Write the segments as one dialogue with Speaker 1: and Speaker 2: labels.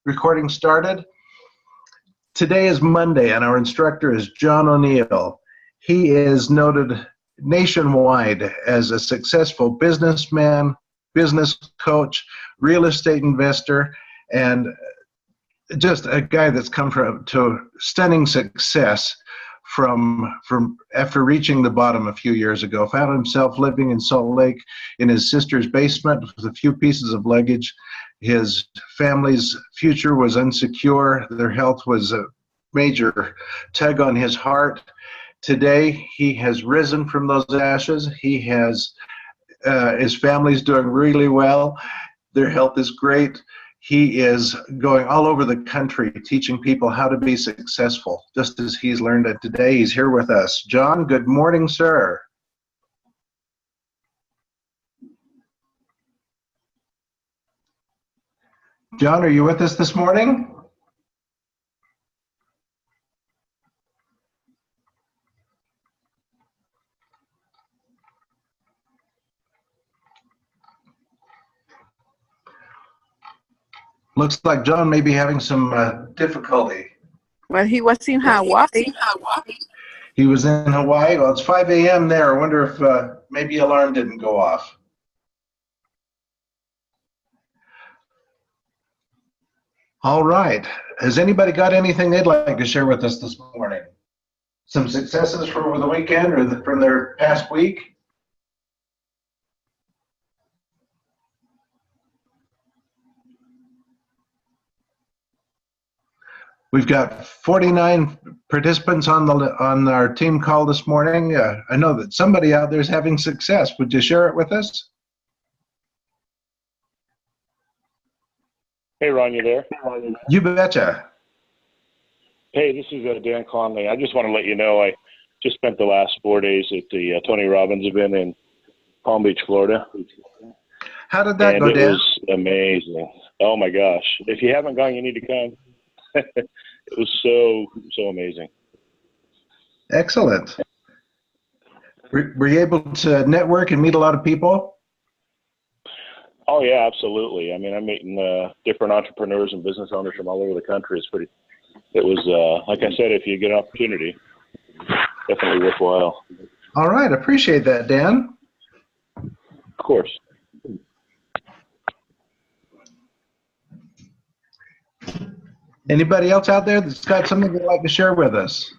Speaker 1: recording started. Today is Monday, and our instructor is John O'Neill. He is noted nationwide as a successful businessman, business coach, real estate investor, and just a guy that's come to stunning success from after reaching the bottom a few years ago. Found himself living in Salt Lake in his sister's basement with a few pieces of luggage. His family's future was insecure. Their health was a major tug on his heart. Today, he has risen from those ashes. He has his family's doing really well. Their health is great. He is going all over the country teaching people how to be successful, just as he's learned it today. He's here with us. John, good morning, sir. John, are you with us this morning? Looks like John may be having some difficulty.
Speaker 2: Well, he was in Hawaii.
Speaker 1: He was in Hawaii. Well, it's 5 a.m. there. I wonder if maybe alarm didn't go off. All right. Has anybody got anything they'd like to share with us this morning? Some successes from over the weekend or from their past week? We've got 49 participants on our team call this morning. I know that somebody out there is having success. Would you share it with us?
Speaker 3: Hey, Ron, you there?
Speaker 1: You betcha.
Speaker 3: Hey, this is Dan Conley. I just want to let you know I just spent the last 4 days at the Tony Robbins event in Palm Beach, Florida.
Speaker 1: How did that go, Dan?
Speaker 3: It was amazing. Oh, my gosh. If you haven't gone, you need to come. It was so amazing.
Speaker 1: Excellent. Were you able to network and meet a lot of people?
Speaker 3: Oh, yeah, absolutely. I mean, I'm meeting different entrepreneurs and business owners from all over the country. It was, like I said, if you get an opportunity, definitely worthwhile.
Speaker 1: All right. Appreciate that, Dan.
Speaker 3: Of course.
Speaker 1: Anybody else out there that's got something they'd like to share with us?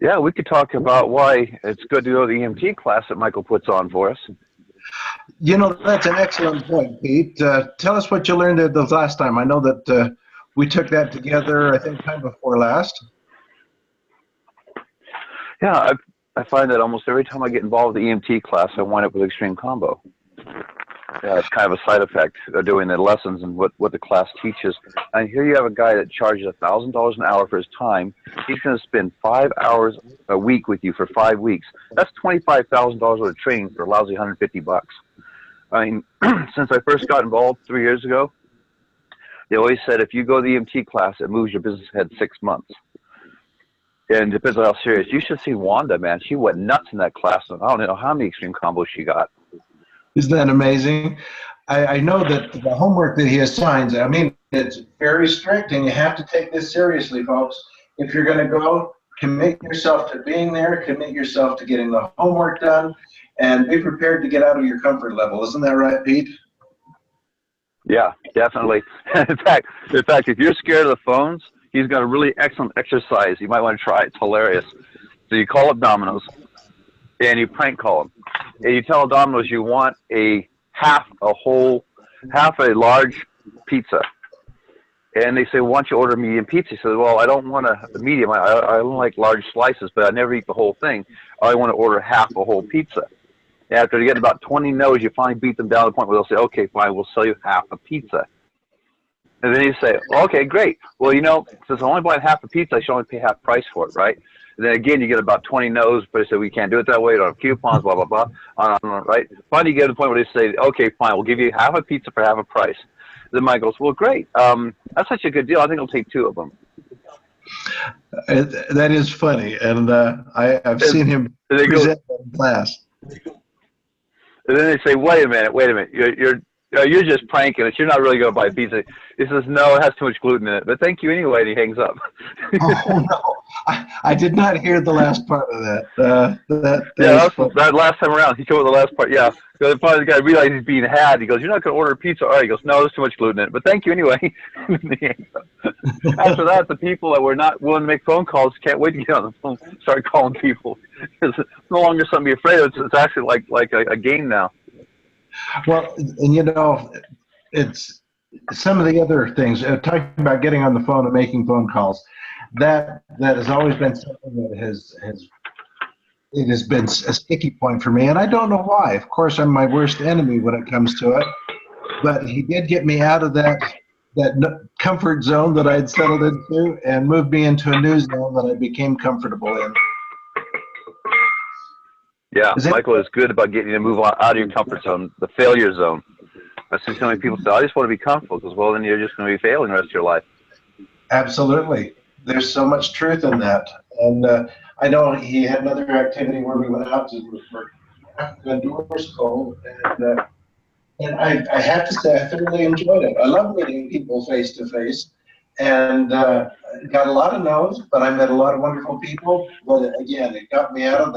Speaker 4: Yeah, we could talk about why it's good to go to the EMT class that Michael puts on for us.
Speaker 1: You know, that's an excellent point, Pete. Tell us what you learned the last time. I know that we took that together, I think, time before last.
Speaker 4: Yeah, I find that almost every time I get involved in the EMT class, I wind up with Extreme Combo. It's kind of a side effect of doing the lessons and what the class teaches. And here you have a guy that charges $1,000 an hour for his time. He's going to spend 5 hours a week with you for 5 weeks. That's $25,000 worth of training for a lousy $150. I mean, since I first got involved 3 years ago, they always said if you go to the EMT class, it moves your business ahead 6 months. And it depends on how serious. You should see Wanda, man. She went nuts in that class. I don't know how many extreme combos she got.
Speaker 1: Isn't that amazing? I know that the homework that he assigns, I mean, it's very strict, and you have to take this seriously, folks. If you're going to go, commit yourself to being there, commit yourself to getting the homework done, and be prepared to get out of your comfort level. Isn't that right, Pete?
Speaker 4: Yeah, definitely. In fact, if you're scared of the phones, he's got a really excellent exercise. You might want to try it. It's hilarious. So you call up Domino's, and you prank call them. And you tell Domino's you want half a large pizza. And they say, why don't you order a medium pizza? He says, well, I don't want a medium. I don't like large slices, but I never eat the whole thing. I want to order half a whole pizza. And after you get about 20 no's, you finally beat them down to the point where they'll say, okay, fine, we'll sell you half a pizza. And then you say, okay, great. Well, you know, since I'm only buying half a pizza, I should only pay half price for it, right? And then again, you get about 20 no's, but they say, we can't do it that way, don't have coupons, blah, blah, blah, right? Finally, you get to the point where they say, okay, fine, we'll give you half a pizza for half a price. Then Mike goes, well, great. That's such a good deal. I think I'll take 2 of them.
Speaker 1: That is funny, and I've seen him present that in class.
Speaker 4: And then they say, wait a minute. you're just pranking us. You're not really going to buy pizza. He says, no, it has too much gluten in it. But thank you anyway, and he hangs up.
Speaker 1: Oh no, I did not hear the last part of that. That
Speaker 4: Yeah,
Speaker 1: is fun.
Speaker 4: that last time around, he came with the last part. Yeah, so finally the guy realized he's being had. He goes, "You're not going to order a pizza?" All right. He goes, "No, there's too much gluten in it." But thank you anyway. After that, the people that were not willing to make phone calls can't wait to get on the phone, start calling people. It's no longer something to be afraid of. It's actually like a game now.
Speaker 1: Well, and it's some of the other things. Talking about getting on the phone and making phone calls, that has always been something that has been a sticky point for me, and I don't know why. Of course, I'm my worst enemy when it comes to it, but he did get me out of that comfort zone that I had settled into and moved me into a new zone that I became comfortable in.
Speaker 4: Yeah, Michael is good about getting you to move out of your comfort zone, the failure zone. I see so many people say, "I just want to be comfortable," because well, then you're just going to be failing the rest of your life.
Speaker 1: Absolutely. There's so much truth in that. And I know he had another activity where we went out to the doors cold, and I have to say I thoroughly enjoyed it. I love meeting people face to face, and got a lot of no's, but I met a lot of wonderful people. But again, it got me out of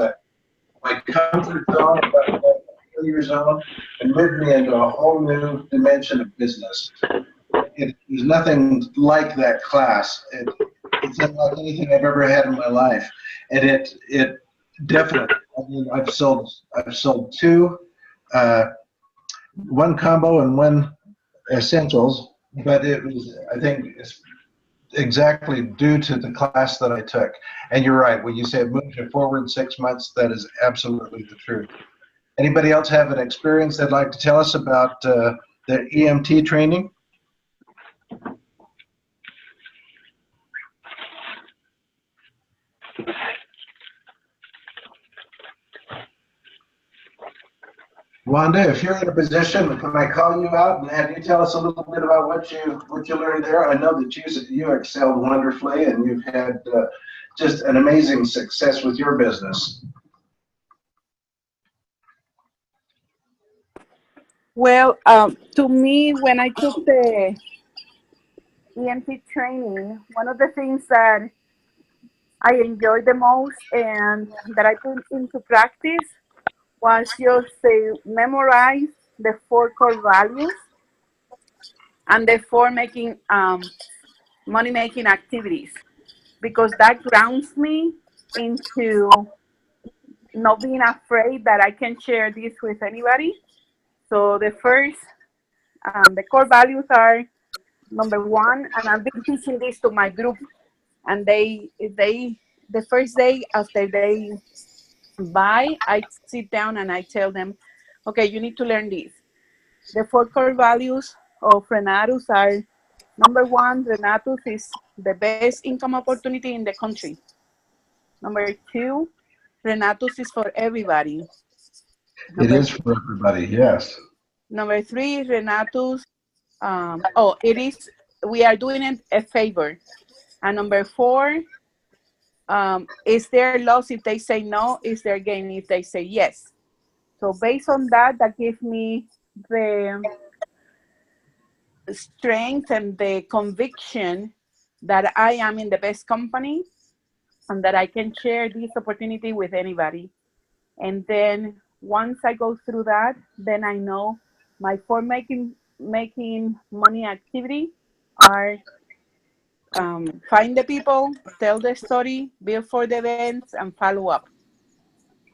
Speaker 1: my comfort zone, got me out of the failure zone, and moved me into a whole new dimension of business. There's nothing like that class. It's unlike anything I've ever had in my life, and it definitely. I mean, I've sold two, one combo and one essentials, but it was, I think, it's exactly due to the class that I took. And you're right, when you say it moved you forward 6 months, that is absolutely the truth. Anybody else have an experience they'd like to tell us about the EMT training? Wanda, if you're in a position, can I call you out and have you tell us a little bit about what you learned there? I know that you excelled wonderfully and you've had just an amazing success with your business.
Speaker 2: Well, to me, when I took the EMT training, one of the things that I enjoyed the most and that I put into practice was just to memorize the 4 core values and the 4 money-making activities, because that grounds me into not being afraid that I can share this with anybody. So the first, the core values are number 1, and I've been teaching this to my group, and the first day after they buy, I sit down and I tell them, okay, you need to learn this. The 4 core values of Renatus are, number 1, Renatus is the best income opportunity in the country. Number 2, Renatus is for everybody.
Speaker 1: It is for everybody, yes.
Speaker 2: Number 3, Renatus, we are doing it a favor. And number 4, is their loss if they say no, is their gain if they say yes. So based on that, that gives me the strength and the conviction that I am in the best company and that I can share this opportunity with anybody. And then once I go through that, then I know my 4 making money activity are find the people, tell the story, bill for the events, and follow up.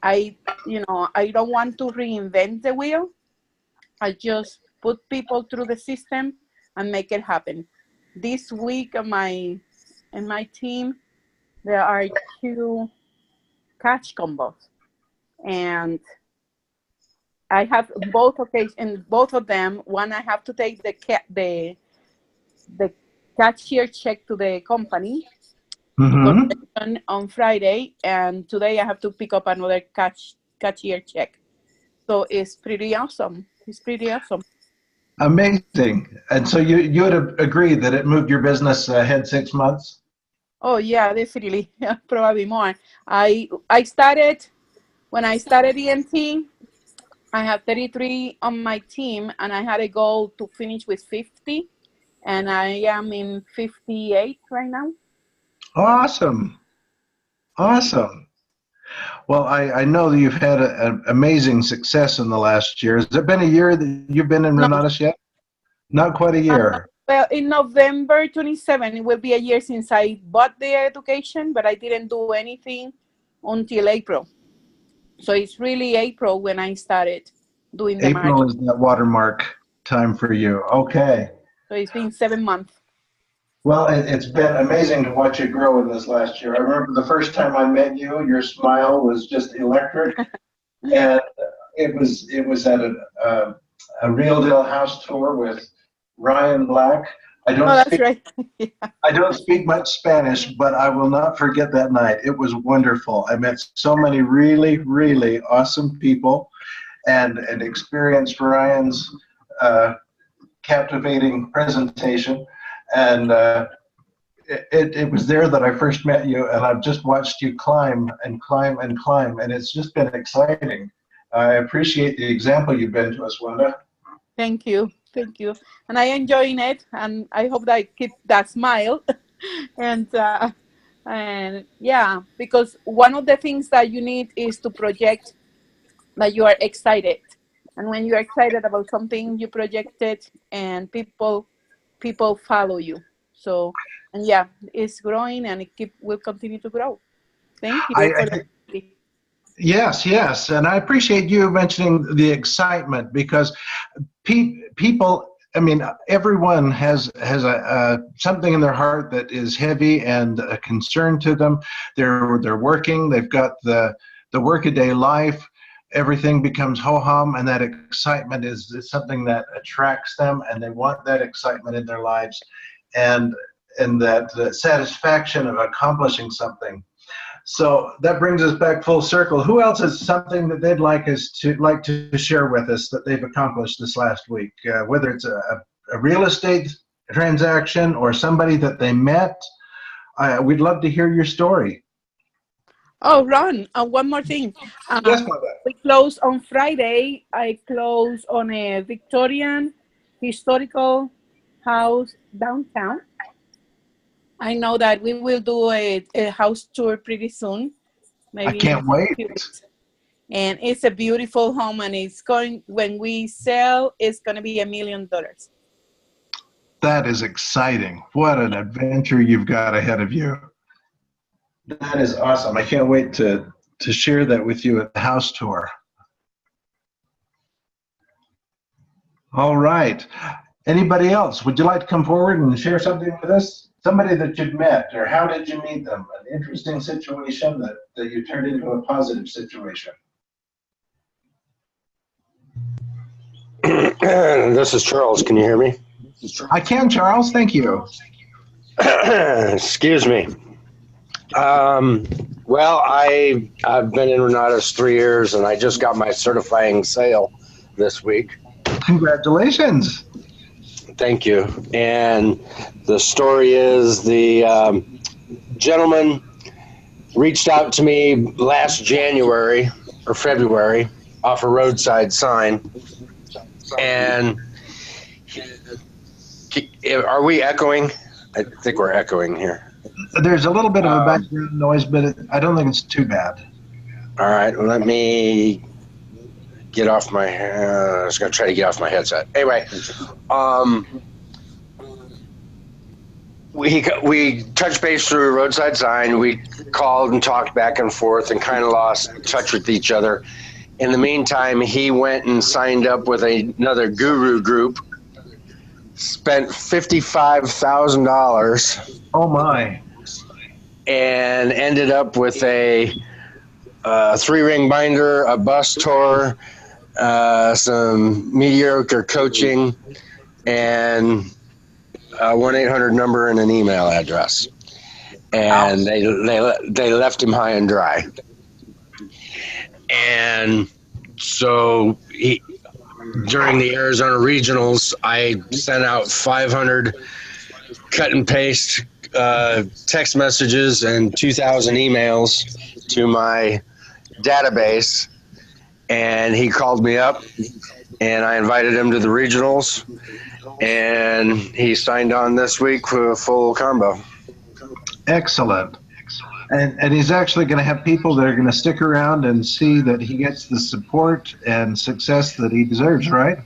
Speaker 2: I don't want to reinvent the wheel. I just put people through the system and make it happen. This week in my team, there are 2 catch combos, and I have both of them. One, I have to take the cashier check to the company on Friday, and today I have to pick up another cashier check. So it's pretty awesome.
Speaker 1: Amazing. And so you would agree that it moved your business ahead 6 months?
Speaker 2: Oh yeah, definitely. Yeah, probably more. When I started EMT, I have 33 on my team, and I had a goal to finish with 50, and I am in 58 right now.
Speaker 1: Awesome. Awesome. Well, I know that you've had an amazing success in the last year. Has it been a year that you've been in
Speaker 2: No.
Speaker 1: Renatus yet? Not quite a year.
Speaker 2: Well, in November 27, it will be a year since I bought the education, but I didn't do anything until April. So it's really April when I started doing the
Speaker 1: April
Speaker 2: marketing.
Speaker 1: is that watermark time for you. Okay.
Speaker 2: So it's been 7 months.
Speaker 1: Well, it's been amazing to watch you grow in this last year. I remember the first time I met you, your smile was just electric. And it was at a Real Deal house tour with Ryan Black.
Speaker 2: Oh, that's right.
Speaker 1: I don't speak much Spanish, but I will not forget that night. It was wonderful. I met so many really, really awesome people and experienced Ryan's captivating presentation. And it was there that I first met you, and I've just watched you climb and climb and climb, and it's just been exciting. I appreciate the example you've been to us, Wanda.
Speaker 2: Thank you. Thank you. And I enjoying it, and I hope that I keep that smile. and yeah, because one of the things that you need is to project that you are excited. And when you are excited about something, you project it, and people follow you. So, and yeah, it's growing, and it will continue to grow. Thank you.
Speaker 1: Yes, and I appreciate you mentioning the excitement, because people, I mean, everyone has a something in their heart that is heavy and a concern to them. They're working, they've got the workaday life. Everything becomes ho-hum, and that excitement is something that attracts them, and they want that excitement in their lives, and that satisfaction of accomplishing something. So that brings us back full circle. Who else has something that they'd like to share with us that they've accomplished this last week? Whether it's a real estate transaction or somebody that they met, we'd love to hear your story.
Speaker 2: Oh, Ron, one more thing.
Speaker 1: Yes, Mother.
Speaker 2: We closed on Friday. I closed on a Victorian historical house downtown. I know that we will do a house tour pretty soon. Maybe
Speaker 1: I can't wait.
Speaker 2: And it's a beautiful home, and when we sell, it's going to be $1 million.
Speaker 1: That is exciting. What an adventure you've got ahead of you. That is awesome. I can't wait to share that with you at the house tour. All right. Anybody else? Would you like to come forward and share something with us? Somebody that you've met, or how did you meet them? An interesting situation that you turned into a positive situation.
Speaker 5: This is Charles. Can you hear me?
Speaker 1: I can, Charles. Thank you.
Speaker 5: Excuse me. Well, I've been in Renatus 3 years, and I just got my certifying sale this week.
Speaker 1: Congratulations.
Speaker 5: Thank you. And the story is the gentleman reached out to me last January or February off a roadside sign. And are we echoing? I think we're echoing here.
Speaker 1: There's a little bit of a background noise, but I don't think it's too bad.
Speaker 5: All right, let me get off my. I was going to try to get off my headset. Anyway, we touched base through a roadside sign. We called and talked back and forth and kind of lost touch with each other. In the meantime, he went and signed up with another guru group. Spent $55,000.
Speaker 1: Oh my!
Speaker 5: And ended up with a 3-ring binder, a bus tour, some mediocre coaching, and a 1-800 number and an email address. And they left him high and dry. And so during the Arizona regionals, I sent out 500 cut and paste text messages and 2,000 emails to my database, and he called me up, and I invited him to the regionals, and he signed on this week for a full combo.
Speaker 1: Excellent. And he's actually going to have people that are going to stick around and see that he gets the support and success that he deserves, right?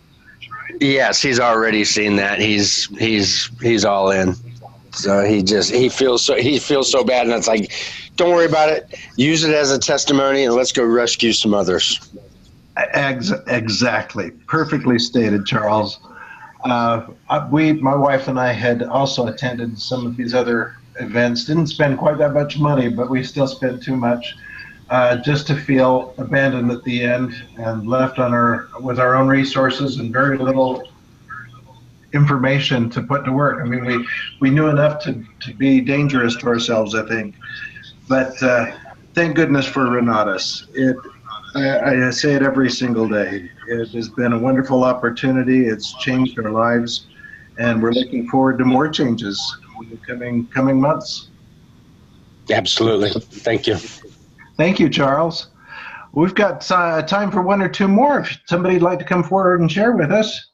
Speaker 5: Yes, he's already seen that. He's all in. So he feels so bad, and it's like, don't worry about it. Use it as a testimony, and let's go rescue some others.
Speaker 1: Exactly. Perfectly stated, Charles. My wife and I had also attended some of these other events. Didn't spend quite that much money, but we still spent too much just to feel abandoned at the end and left with our own resources and very little information to put to work. I mean, we knew enough to be dangerous to ourselves, I think. But thank goodness for Renatus. I say it every single day. It has been a wonderful opportunity. It's changed our lives, and we're looking forward to more changes in the coming months.
Speaker 5: Absolutely. Thank you.
Speaker 1: Thank you, Charles. We've got time for one or two more. If somebody'd like to come forward and share with us.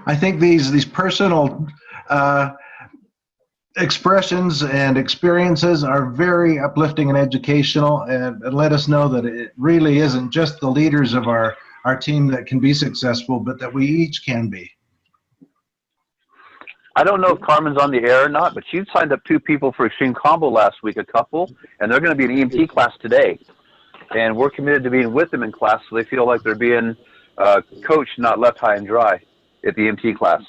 Speaker 1: I think these personal expressions and experiences are very uplifting and educational, and let us know that it really isn't just the leaders of our team that can be successful, but that we each can be.
Speaker 4: I don't know if Carmen's on the air or not, but she signed up 2 people for Extreme Combo last week, a couple, and they're going to be in EMT class today. And we're committed to being with them in class, so they feel like they're being coached, not left high and dry at the EMT class.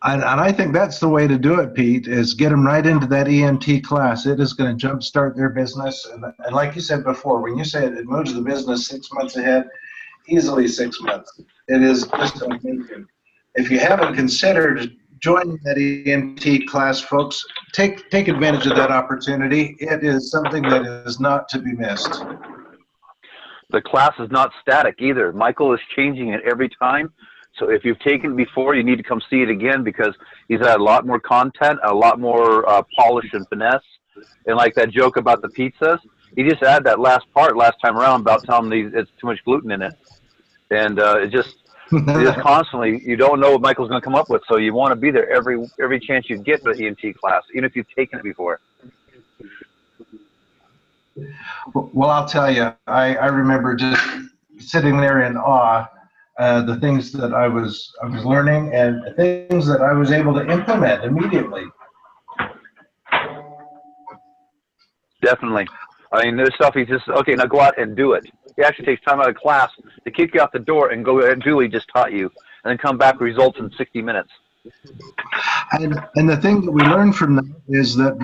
Speaker 1: And I think that's the way to do it, Pete, is get them right into that EMT class. It is going to jumpstart their business. And like you said before, when you say it moves the business 6 months ahead, easily 6 months. It is just amazing. If you haven't considered joining that EMT class, folks, take advantage of that opportunity. It is something that is not to be missed.
Speaker 4: The class is not static either. Michael is changing it every time. So if you've taken it before, you need to come see it again, because he's had a lot more content, a lot more polish and finesse. And like that joke about the pizzas, he just added that last part last time around about telling them it's too much gluten in it. And it just constantly, you don't know what Michael's going to come up with. So you want to be there every chance you get for the EMT class, even if you've taken it before.
Speaker 1: Well, I'll tell you, I remember just sitting there in awe. The things that I was learning and the things that I was able to implement immediately.
Speaker 4: Definitely. I mean, there's stuff he's just, okay, now go out and do it. He actually takes time out of class to kick you out the door and go and do what he just taught you, and then come back with results in 60 minutes.
Speaker 1: And the thing that we learn from that is that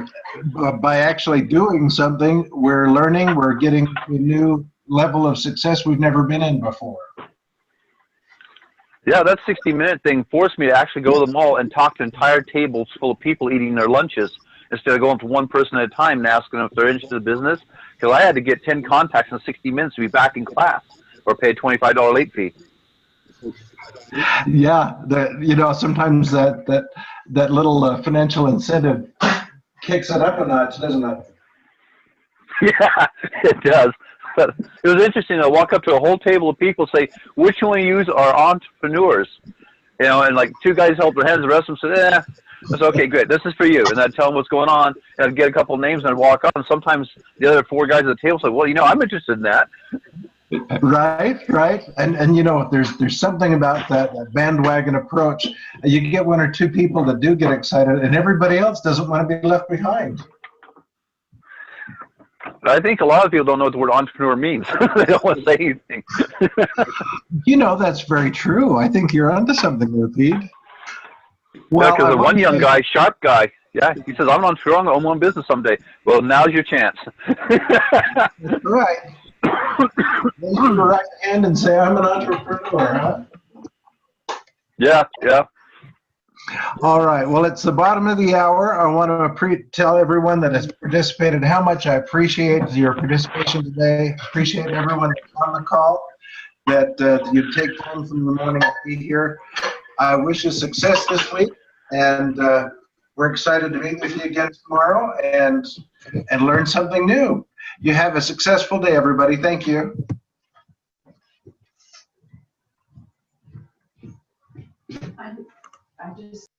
Speaker 1: by actually doing something, we're learning, we're getting a new level of success we've never been in before.
Speaker 4: Yeah, that 60-minute thing forced me to actually go to the mall and talk to entire tables full of people eating their lunches instead of going to one person at a time and asking them if they're interested in the business, because I had to get 10 contacts in 60 minutes to be back in class or pay a $25 late fee.
Speaker 1: Yeah, sometimes that little financial incentive kicks it up a notch, doesn't it?
Speaker 4: Yeah, it does. But it was interesting to walk up to a whole table of people and say, which one of you are entrepreneurs? And like 2 guys held their hands, the rest of them said, I said, okay, good, this is for you. And I'd tell them what's going on, and I'd get a couple of names, and I'd walk up, and sometimes the other 4 guys at the table said, well, I'm interested in that.
Speaker 1: Right. And there's something about that bandwagon approach. You get 1 or 2 people that do get excited, and everybody else doesn't want to be left behind.
Speaker 4: I think a lot of people don't know what the word entrepreneur means. They don't want to say anything.
Speaker 1: That's very true. I think you're onto something there, Pete.
Speaker 4: Well, because one young guy, sharp guy, yeah, he says, I'm an entrepreneur, I'm going to own my own business someday. Well, now's your chance.
Speaker 1: Right. Raise your right hand and say, I'm an entrepreneur, huh?
Speaker 4: Yeah.
Speaker 1: All right. Well, it's the bottom of the hour. I want to tell everyone that has participated how much I appreciate your participation today. Appreciate everyone that's on the call, that you take time from the morning to be here. I wish you success this week, and we're excited to meet with you again tomorrow and learn something new. You have a successful day, everybody. Thank you.
Speaker 6: I just